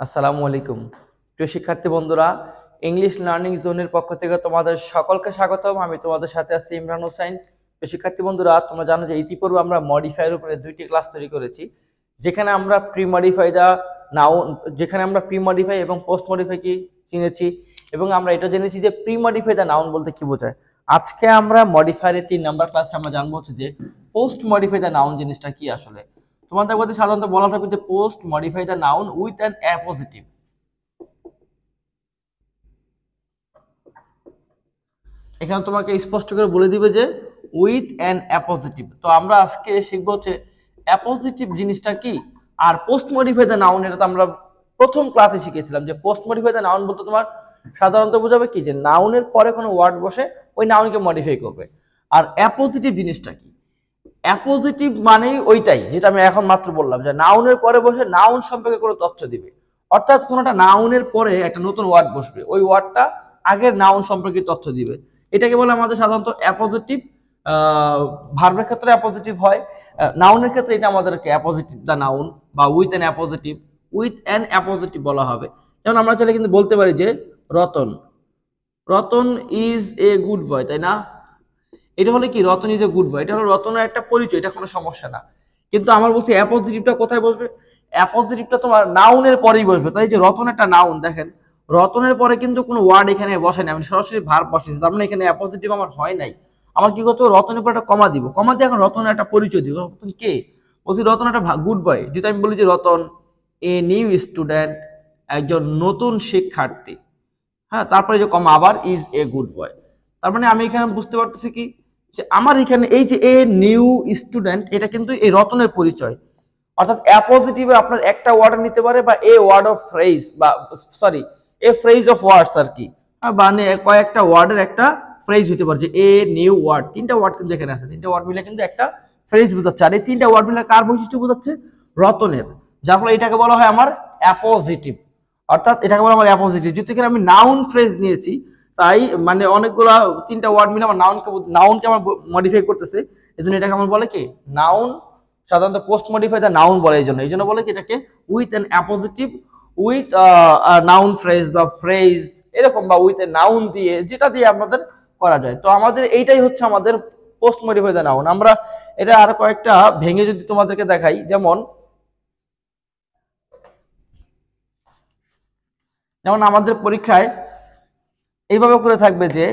আসসালামু আলাইকুম প্রিয় শিক্ষার্থী বন্ধুরা, ইংলিশ লার্নিং জোনের পক্ষ থেকে তোমাদের সকলকে স্বাগতম। আমি তোমাদের সাথে আছি ইমরান হোসেন। প্রিয় শিক্ষার্থী বন্ধুরা, তোমরা জানো যে ইতিপূর্বে আমরা মডিফাইয়ের উপরে দুইটি ক্লাস তৈরি করেছি, যেখানে আমরা প্রি মডিফাই দা নাউন যেখানে আমরা প্রি মডিফাই এবং পোস্ট মডিফাই কি চিনেছি, এবং আমরা এটা জেনেছি যে প্রি মডিফাই দা নাউন বলতে কি বোঝায়। আজকে আমরা মডিফায়ারের 3 নম্বর ক্লাসে আমরা জানবো হচ্ছে যে পোস্ট মডিফাই দা নাউন জিনিসটা কি আসলে। তোমাদের মধ্যে সাধারণত বলা থাকবে যে post modify the noun with an appositive. এখানে তোমাকে স্পষ্ট করে বলে দিবে যে উইথ অ্যান অ্যাপোজিটিভ। তো আমরা আজকে শিখবো হচ্ছে অ্যাপোজিটিভ জিনিসটা কি, আর পোস্ট মডিফাই দ্য নাউন এটা তো আমরা প্রথম ক্লাসে শিখেছিলাম যে পোস্ট মডিফাই দ্য নাউন বলতে তোমার সাধারণত বোঝাবে কি যে নাউনের পরে কোনো ওয়ার্ড বসে ওই নাউনকে মডিফাই করবে। আর অ্যাপোজিটিভ জিনিসটা কি? অ্যাপোজিটিভ মানেই ওইটাই যেটা আমি এখন মাত্র বললাম, যে নাউনের পরে বসে নাউন সম্পর্কে কোনো তথ্য দিবে। অর্থাৎ কোনোটা নাউনের পরে একটা নতুন ওয়ার্ড বসবে, ওই ওয়ার্ডটা আগের নাউন সম্পর্কে তথ্য দিবে। এটাকে বলে আমাদের সাধারণত অ্যাপোজিটিভ। ভার্বের ক্ষেত্রে অ্যাপোজিটিভ হয়, নাউনের ক্ষেত্রে এটা আমাদেরকে অ্যাপোজিটিভ দা নাউন বা উইথ অ্যান অ্যাপোজিটিভ বলা হবে। যেমন আমরা চাইলে কিন্তু বলতে পারি যে Ratan Ratan is a good boy, তাই না? এটা হলে কি, Ratan is a good boy, এটা হলো রতনের একটা পরিচয়, এটা কোনো সমস্যা না। কিন্তু আমার বলছি অ্যাপোজিটিভটা কোথায় বসবে? অ্যাপোজিটিভটা তোমার নাউনের পরেই বসবে। তাই যে রতন একটা নাউন, দেখেন রতনের পরে কিন্তু কোনো ওয়ার্ড এখানে বসে না, আমি সরাসরি ভার্ব বসেছি, তার মানে এখানে অ্যাপোজিটিভ আমার হয় নাই। আমার কি করতে হবে, রতনের পর একটা কমা দিব, কমা দিয়ে এখন রতনের একটা পরিচয় দিব। রতন কে? বলছি রতন একটা গুড বয়। যদি আমি বলি যে রতন এ নিউ স্টুডেন্ট, একজন নতুন শিক্ষার্থী, হ্যাঁ, তারপরে যে কমা আবার ইজ এ গুড বয়। তার মানে আমি এখানে বুঝতে পারতেছি কি যে আমার এখানে এই যে এ নিউ স্টুডেন্ট, এটা কিন্তু এই রতনের পরিচয়। অর্থাৎ অ্যাপোজিটিভে আপনার একটা ওয়ার্ড নিতে পারে বা এ ওয়ার্ড অফ ফ্রেজ, বা sorry a phrase of words আর কি, মানে কয়েকটা ওয়ার্ডের একটা ফ্রেজ হতে পারে। যে এ নিউ ওয়ার্ড, 3টা ওয়ার্ড কিন্তু এখানে আছে, 3টা ওয়ার্ড মিলে কিন্তু একটা ফ্রেজ বোঝাচ্ছে। আর এই 3টা ওয়ার্ড মিলে কার বৈশিষ্ট্য বোঝাচ্ছে? রতনের। যার ফলে এটাকে বলা হয় আমার অ্যাপোজিটিভ। অর্থাৎ এটাকে বলা আমার অ্যাপোজিটিভ, যেহেতু এখানে আমি নাউন ফ্রেজ নিয়েছি, তাই মানে অনেকগুলা 3টা ওয়ার্ড মিলে আমার নাউনকে আমার মডিফাই করতেছে। এই জন্য এটাকে আমার বলে কি নাউন। সাধারণত পোস্ট মডিফাই দা নাউন বলে, এই জন্য বলে কি এটাকে with an appositive, with noun phrase বা ফ্রেজ এরকম, বা উইথ এ নাউন দিয়ে, যেটা দিয়ে আমাদের করা যায়। তো আমাদের এইটাই হচ্ছে আমাদের পোস্ট মডিফাই দা নাউন। আমরা এটা আরো কয়েকটা ভেঙে যদি তোমাদেরকে দেখাই, যেমন যেমন আমাদের পরীক্ষায় এইভাবে করে থাকবে যে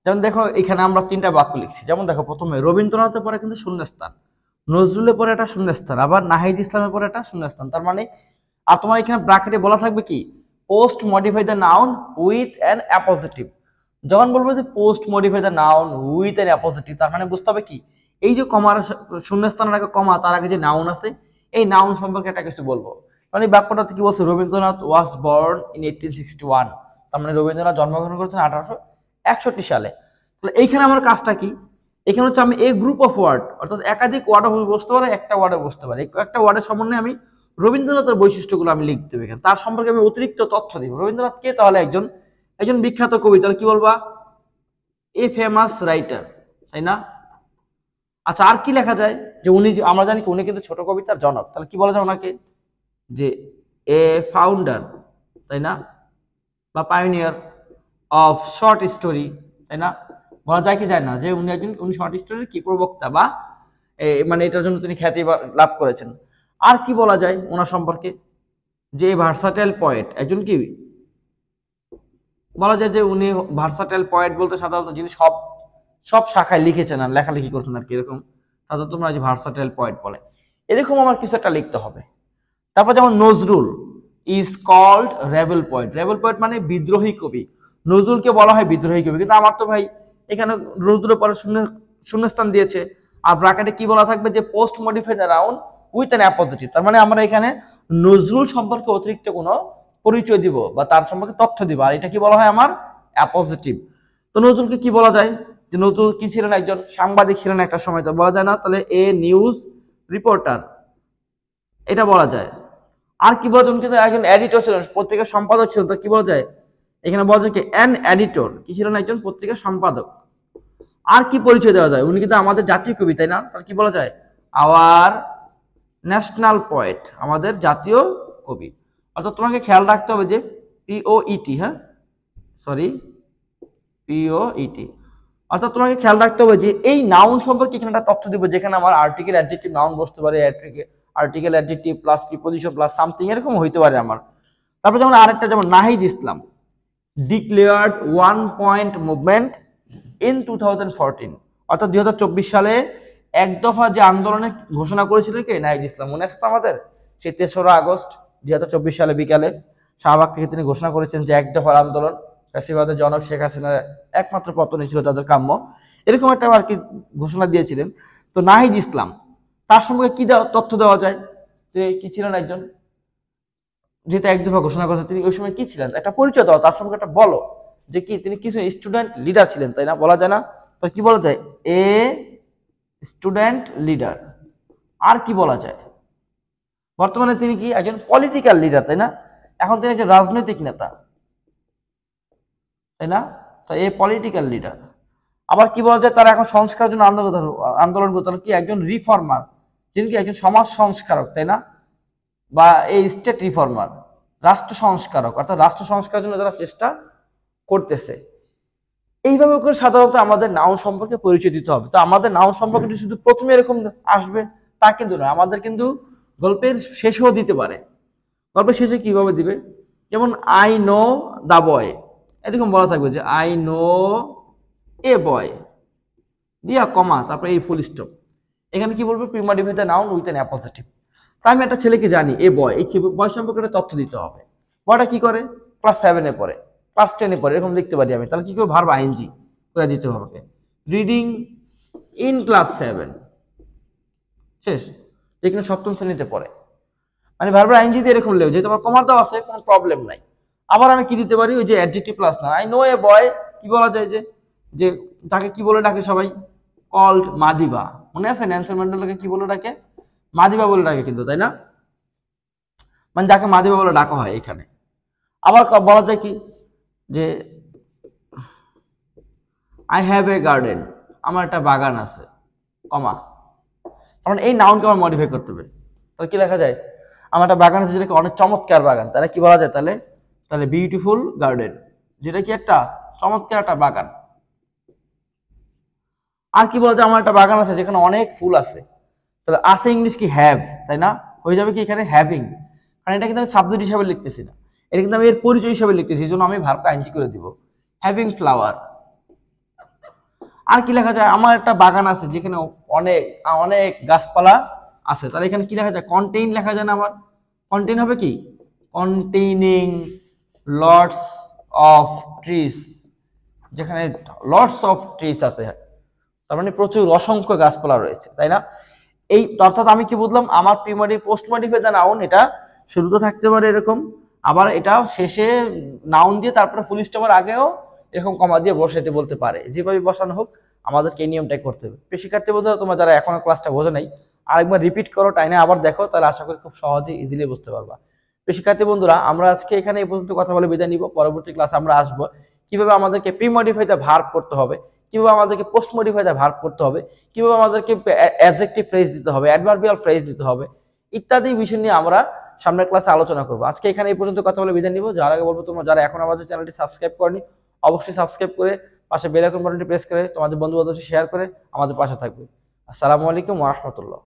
যেমন দেখো এখানে আমরা 3টা বাক্য লিখছি। যেমন দেখো প্রথমে রবীন্দ্রনাথের পরে কিন্তু শূন্যস্থান, নজরুলের পরে একটা শূন্যস্থান, আবার নাহিদ ইসলামের পরে একটা শূন্যস্থান। তার মানে আর তোমার এখানে ব্র্যাকেটে বলা থাকবে কি post modify the noun with an appositive. যখন বলবো যে post modify the noun with an appositive, তার মানে বুঝতে হবে কি এই যে কমার শূন্যস্থানের আগে কমা, তার আগে যে নাউন আছে, এই নাউন সম্পর্কে একটা কিছু বলবো। মানে এই বাক্যটা কি বলছে, রবীন্দ্রনাথ ওয়াজ বর্ন ইন 1861। তার মানে রবীন্দ্রনাথ জন্মগ্রহণ করেছেন 1861 সালে। তাহলে এইখানে আমার কাজটা কি, এখানে হচ্ছে আমি এ গ্রুপ অফ ওয়ার্ড, অর্থাৎ একাধিক ওয়ার্ডে বসতে পারে, একটা ওয়ার্ডে বসতে পারে, একটা ওয়ার্ডের সমন্বয়ে আমি রবীন্দ্রনাথের বৈশিষ্ট্যগুলো আমি লিখতে হবে এখানে, তার সম্পর্কে আমি অতিরিক্ত তথ্য দিব। রবীন্দ্রনাথ কে? তাহলে একজন একজন বিখ্যাত কবি, তাহলে কি বলবা? এ ফেমাস রাইটার, তাই না? আচ্ছা, আর কি লেখা যায়? যে উনি, আমরা জানি কি উনি কিন্তু ছোট কবিতার জনক, তাহলে কি বলা যায় ওনাকে? যে এ ফাউন্ডার, তাই না? বা পাইওনিয়ার অফ শর্ট স্টোরি, তাই না? বলা যায় কি যায় না? যে উনি শর্ট স্টোরির কি প্রবক্তা, বা মানে এটার জন্য তিনি খ্যাতি লাভ করেছেন। আর কি বলা যায় ওনার সম্পর্কে? যে ভার্সাটাইল পয়েট, একজন কি বলা যায় যে উনি ভার্সাটাইল পয়েট বলতে সাধারণত যিনি সব সব শাখায় লিখেছেন আর লেখালেখি করছেন আর কি, এরকম সাধারণত তোমরা যে ভার্সাটাইল পয়েট বলে, এরকম আমার কিছু একটা লিখতে হবে। তারপর যেমন Nazrul is called rebel poet, rebel poet মানে বিদ্রোহী কবি, নজরুলকে বলা হয় বিদ্রোহী কবি। কিন্তু আমার তো ভাই এখানে নজরুলের পরে শূন্যস্থান দিয়েছে, আর ব্র্যাকেটে কি বলা থাকবে? যে post modified noun with an appositive. তার মানে আমরা এখানে নজরুল সম্পর্কে অতিরিক্ত কোনো পরিচয় দিব বা তার সম্পর্কে তথ্য দিব, আর এটা কি বলা হয়? আমার অ্যাপোজিটিভ। তো নজরুলকে কি বলা যায়? যে নজরুল কি ছিলেন? একজন সাংবাদিক ছিলেন একটা সময়, তো বলা যায় না? তাহলে এ নিউজ রিপোর্টার, এটা বলা যায়। আর কি বলা যায়? উনি কিন্তু একজন এডিটর ছিলেন, পত্রিকার সম্পাদক ছিলেন, তো কি বলা যায়? এখানে বলা যায় কি অ্যান এডিটর, কি ছিলেন? একজন পত্রিকার সম্পাদক। আর কি পরিচয় দেওয়া যায়? উনি কিন্তু আমাদের জাতীয় কবি, তাই না? তাহলে কি বলা যায়? আওয়ার ন্যাশনাল পয়েট, আমাদের জাতীয় কবি। অর্থাৎ তোমাকে খেয়াল রাখতে হবে যে পিওইটি, হ্যাঁ সরি পিওইটি, অর্থাৎ তোমাকে খেয়াল রাখতে হবে যে এই নাউন সম্পর্কে এখানে একটা তথ্য দিব, যেখানে আমার আর্টিকেল অ্যাডজেক্টিভ নাউন বসতে পারে, article adjective plus preposition plus something, এরকম হইতে পারে আমার। তারপর যেমন আরেকটা, যেমন Nahid Islam declared 1 point movement in 2014, অর্থাৎ 2024 সালে এক দফা যে আন্দোলনের ঘোষণা করেছিলেন কে? নাহিদ ইসলাম। মনে আছে তো আমাদের? সেই 3রা আগস্ট 2024 সালে বিকালে শাহবাগ থেকে তিনি ঘোষণা করেছেন যে এক দফার আন্দোলন, ফ্যাসিবাদের জনক শেখ হাসিনার একমাত্র পতনই ছিল তাদের কাম্য, এরকম একটা আর কি ঘোষণা দিয়েছিলেন। তো নাহিদ ইসলাম, তার সম্পর্কে কি তথ্য দেওয়া যায়? যে কি ছিলেন? একজন, যেটা এক দফা ঘোষণা করেছেন, তিনি ওই সময় কি ছিলেন? একটা পরিচয় দাও, তার সম্পর্কে একটা বলো যে কি তিনি কিছু স্টুডেন্ট লিডার ছিলেন, তাই না? বলা যায় না? তো কি বলা যায়? A student leader. আর কি বলা যায়? বর্তমানে তিনি কি একজন পলিটিক্যাল লিডার, তাই না? এখন তিনি একজন রাজনৈতিক নেতা, তাই না? তো এ পলিটিক্যাল লিডার। আবার কি বলা যায়? তারা এখন সংস্কারের জন্য আন্দোলন করতে, কি একজন রিফর্মার, যিনি কি একজন সমাজ সংস্কারক, তাই না? বা এই স্টেট রিফর্মার, রাষ্ট্র সংস্কারক, অর্থাৎ রাষ্ট্র সংস্কারের জন্য যারা চেষ্টা করতেছে। এইভাবে করে সাধারণত আমাদের নাউন সম্পর্কে পরিচয় দিতে হবে। তো আমাদের নাউন সম্পর্কে শুধু প্রথমে এরকম আসবে তা কিন্তু নয়, আমাদের কিন্তু গল্পের শেষেও দিতে পারে। গল্পের শেষে কিভাবে দিবে? যেমন আই নো দা বয়, এরকম বলা থাকবে যে আই নো এ বয়, দিয়া কমা, তারপরে এই ফুল স্টপ। এখানে কি বলবে? প্রিমোডিফাইড নাউন উইথ অ্যান অ্যাপোজিটিভ। তা আমি একটা ছেলেকে জানি এ বয়, এই বয় সম্পর্কে একটা তথ্য দিতে হবে। বয়টা কি করে? ক্লাস 7-এ পড়ে, ক্লাস 10-এ পড়ে, এরকম লিখতে পারি আমি। তাহলে কি করে? ভার্ব আইএনজি করে দিতে হবে। রিডিং ইন ক্লাস 7, শেষ, যেখানে 7ম শ্রেণীতে পড়ে, মানে ভার্ব আইএনজি দিয়ে এরকম লেও, যেহেতু আমার কমার দাও আছে, কোনো প্রবলেম নাই। আবার আমি কি দিতে পারি? ওই যে অ্যাডজেক্টিভ প্লাস না, আই নো এ বয়, কি বলা যায়? যে যে তাকে কি বলে ডাকে সবাই? Called Madiba. মনে আছে নেলসন ম্যান্ডেলাকে কি বলে ডাকে? মাদিবা বলে ডাকে কিন্তু, তাই না? মানে যাকে মাদিবা বলে ডাকা হয় এখানে। আবার বলা যায় কি? যে আই হ্যাভ এ গার্ডেন, আমার একটা বাগান আছে, কমা। কারণ এই নাউনকে আমার মডিফাই করতে হবে। তাহলে কি লেখা যায়? আমার একটা বাগান আছে, যেটাকে অনেক চমৎকার বাগান, তাহলে কি বলা যায়? তাহলে তাহলে বিউটিফুল গার্ডেন, যেটা কি একটা চমৎকার একটা বাগান। আর কি বলা যায়? আমার একটা বাগান আছে যেখানে অনেক ফুল আছে, তাহলে আছে ইংলিশ কি? হ্যাভ, তাই না? হয়ে যাবে কি এখানে? হ্যাভিং। কারণ এটা কিন্তু আমি সাবজেক্ট হিসাবে লিখতেছি না, এটা কিন্তু আমি এর পরিচয় হিসাবে লিখতেছি, এই জন্য আমি ভার্বটা আইএনজি করে দিব, হ্যাভিং ফ্লাওয়ার। আর কি লেখা যায়? আমার একটা বাগান আছে যেখানে অনেক অনেক গাছপালা আছে, তাহলে এখানে কি লেখা যায়? কন্টেইন লেখা যায় না? আমার কন্টেইন হবে কি? কন্টেইনিং লটস অফ ট্রিজ, যেখানে লটস অফ ট্রিজ আছে, তার মানে প্রচুর অসংখ্য গাছপালা রয়েছে, তাই না? এই অর্থাৎ আমি কি বুঝলাম? আমার পোস্ট মডিফাইড নাউন এটা শুরুতে থাকতে পারে এরকম, আবার এটা শেষে নাউন দিয়ে তারপরে ফুল স্টপের আগেও এরকম কমা দিয়ে বসাইতে বলতে পারে, যেভাবে বসানো হোক আমাদেরকে এই নিয়মটাই করতে হবে। প্রিয় শিক্ষার্থী বন্ধুরা, তোমরা যারা এখনো ক্লাসটা বোঝো নাই, আরেকবার রিপিট করো, টাইনে আবার দেখো, তাহলে আশা করি খুব সহজে ইজিলি বুঝতে পারবা। প্রিয় শিক্ষার্থী বন্ধুরা, আমরা আজকে এখানে এই পর্যন্ত কথা বলে বিদায় নিব। পরবর্তী ক্লাসে আমরা আসবো কিভাবে আমাদেরকে প্রি মডিফাইতে ভার্ব করতে হবে, কিভাবে আমাদেরকে পোস্ট মডিফাইতে ভার্ব করতে হবে, কিভাবে আমাদেরকে অ্যাডজেক্টিভ ফ্রেজ দিতে হবে, অ্যাডভার্বিয়াল ফ্রেজ দিতে হবে, ইত্যাদি বিষয় নিয়ে আমরা সামনের ক্লাসে আলোচনা করবো। আজকে এখানে এই পর্যন্ত কথা বলে বিদায় নিব। যার আগে বলবো, তোমরা যারা এখন আমাদের চ্যানেলটি সাবস্ক্রাইব করনি, অবশ্যই সাবস্ক্রাইব করে পাশে বেল আইকন বাটনটি প্রেস করে তোমাদের বন্ধু বান্ধব শেয়ার করে আমাদের পাশে থাকবে। আসসালামু আলাইকুম ওয়া রাহমাতুল্লাহ।